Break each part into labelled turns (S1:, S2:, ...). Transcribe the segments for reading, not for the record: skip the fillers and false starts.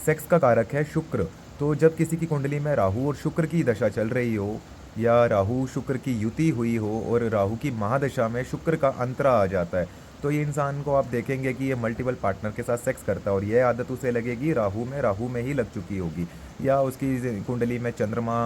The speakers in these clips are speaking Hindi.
S1: सेक्स का कारक है शुक्र। तो जब किसी की कुंडली में राहु और शुक्र की दशा चल रही हो, या राहु शुक्र की युति हुई हो और राहु की महादशा में शुक्र का अंतरा आ जाता है, तो ये इंसान को आप देखेंगे कि ये मल्टीपल पार्टनर के साथ सेक्स करता है, और ये आदत उसे लगेगी राहु में ही लग चुकी होगी। या उसकी कुंडली में चंद्रमा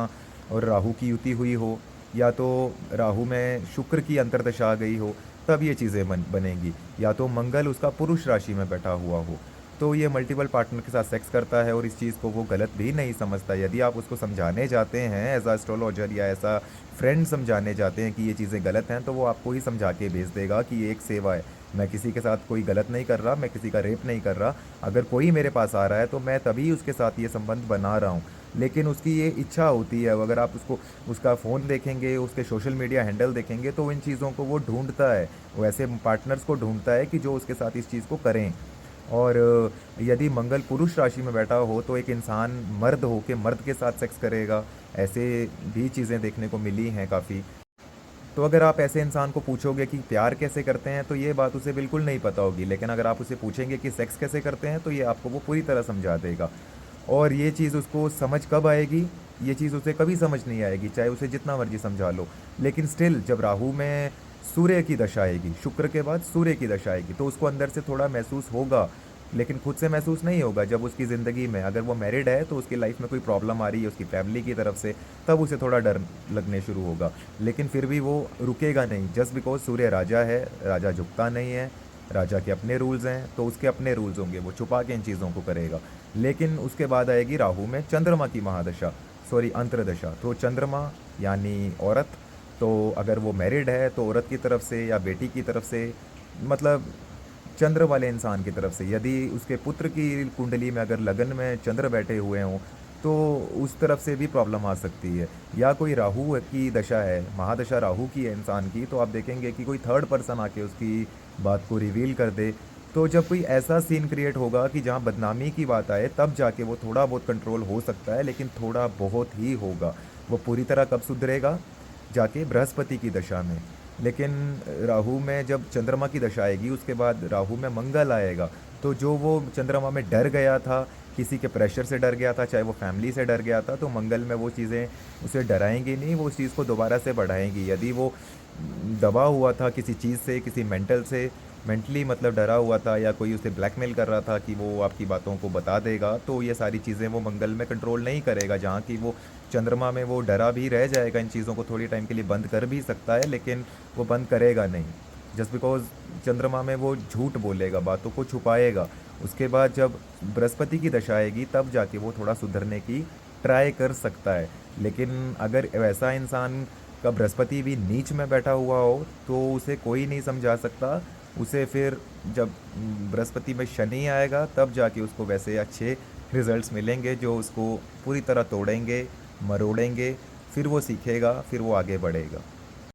S1: और राहु की युति हुई हो, या तो राहु में शुक्र की अंतर्दशा आ गई हो, तब ये चीज़ें बनेंगी। या तो मंगल उसका पुरुष राशि में बैठा हुआ हो, तो ये मल्टीपल पार्टनर के साथ सेक्स करता है और इस चीज़ को वो गलत भी नहीं समझता। यदि आप उसको समझाने जाते हैं एज अ एस्ट्रोलॉजर या ऐसा फ्रेंड समझाने जाते हैं कि ये चीज़ें गलत हैं, तो वो आपको ही समझा के भेज देगा कि ये एक सेवा है, मैं किसी के साथ कोई गलत नहीं कर रहा, मैं किसी का रेप नहीं कर रहा। अगर कोई मेरे पास आ रहा है तो मैं तभी उसके साथ ये संबंध बना रहा हूँ। लेकिन उसकी ये इच्छा होती है, अगर आप उसको उसका फ़ोन देखेंगे, उसके सोशल मीडिया हैंडल देखेंगे, तो इन चीज़ों को वो ढूंढता है, वो ऐसे पार्टनर्स को ढूंढता है कि जो उसके साथ इस चीज़ को करें। और यदि मंगल पुरुष राशि में बैठा हो तो एक इंसान मर्द हो के मर्द के साथ सेक्स करेगा, ऐसे भी चीज़ें देखने को मिली हैं काफ़ी। तो अगर आप ऐसे इंसान को पूछोगे कि प्यार कैसे करते हैं, तो ये बात उसे बिल्कुल नहीं पता होगी। लेकिन अगर आप उसे पूछेंगे कि सेक्स कैसे करते हैं, तो ये आपको वो पूरी तरह समझा देगा। और ये चीज़ उसको समझ कब आएगी? ये चीज़ उसे कभी समझ नहीं आएगी, चाहे उसे जितना मर्जी समझा लो। लेकिन स्टिल जब राहु में सूर्य की दशा आएगी, शुक्र के बाद सूर्य की दशा आएगी, तो उसको अंदर से थोड़ा महसूस होगा, लेकिन खुद से महसूस नहीं होगा। जब उसकी ज़िंदगी में, अगर वो मैरिड है तो उसकी लाइफ में कोई प्रॉब्लम आ रही है उसकी फैमिली की तरफ से, तब उसे थोड़ा डर लगने शुरू होगा। लेकिन फिर भी वो रुकेगा नहीं, जस्ट बिकॉज सूर्य राजा है, राजा झुकता नहीं है, राजा के अपने रूल्स हैं, तो उसके अपने रूल्स होंगे, वो छुपा के इन चीज़ों को करेगा। लेकिन उसके बाद आएगी राहु में चंद्रमा की महादशा, सॉरी अंतर्दशा। तो चंद्रमा यानी औरत, तो अगर वो मैरिड है तो औरत की तरफ से या बेटी की तरफ से, मतलब चंद्र वाले इंसान की तरफ से, यदि उसके पुत्र की कुंडली में अगर लगन में चंद्र बैठे हुए हों, तो उस तरफ से भी प्रॉब्लम आ सकती है। या कोई राहु की दशा है, महादशा राहु की है इंसान की, तो आप देखेंगे कि कोई थर्ड पर्सन आके उसकी बात को रिवील कर दे। तो जब कोई ऐसा सीन क्रिएट होगा कि जहाँ बदनामी की बात आए, तब जाके वो थोड़ा बहुत कंट्रोल हो सकता है, लेकिन थोड़ा बहुत ही होगा। वो पूरी तरह कब सुधरेगा? जाके बृहस्पति की दशा में। लेकिन राहु में जब चंद्रमा की दशा आएगी, उसके बाद राहु में मंगल आएगा, तो जो वो चंद्रमा में डर गया था, किसी के प्रेशर से डर गया था, चाहे वो फैमिली से डर गया था, तो मंगल में वो चीज़ें उसे डराएंगी नहीं, वो उस चीज़ को दोबारा से बढ़ाएंगी। यदि वो दबा हुआ था किसी चीज़ से, किसी मेंटल से, मेंटली मतलब डरा हुआ था, या कोई उसे ब्लैकमेल कर रहा था कि वो आपकी बातों को बता देगा, तो ये सारी चीज़ें वो मंगल में कंट्रोल नहीं करेगा। जहाँ की वो चंद्रमा में वो डरा भी रह जाएगा, इन चीज़ों को थोड़ी टाइम के लिए बंद कर भी सकता है, लेकिन वो बंद करेगा नहीं, जस्ट बिकॉज चंद्रमा में वो झूठ बोलेगा, बातों को छुपाएगा। उसके बाद जब बृहस्पति की दशा आएगी, तब जाके वो थोड़ा सुधरने की ट्राई कर सकता है। लेकिन अगर वैसा इंसान का बृहस्पति भी नीच में बैठा हुआ हो, तो उसे कोई नहीं समझा सकता। उसे फिर जब बृहस्पति में शनि आएगा, तब जाके उसको वैसे अच्छे रिजल्ट्स मिलेंगे, जो उसको पूरी तरह तोड़ेंगे, मरोड़ेंगे। फिर वो सीखेगा, फिर वो आगे बढ़ेगा।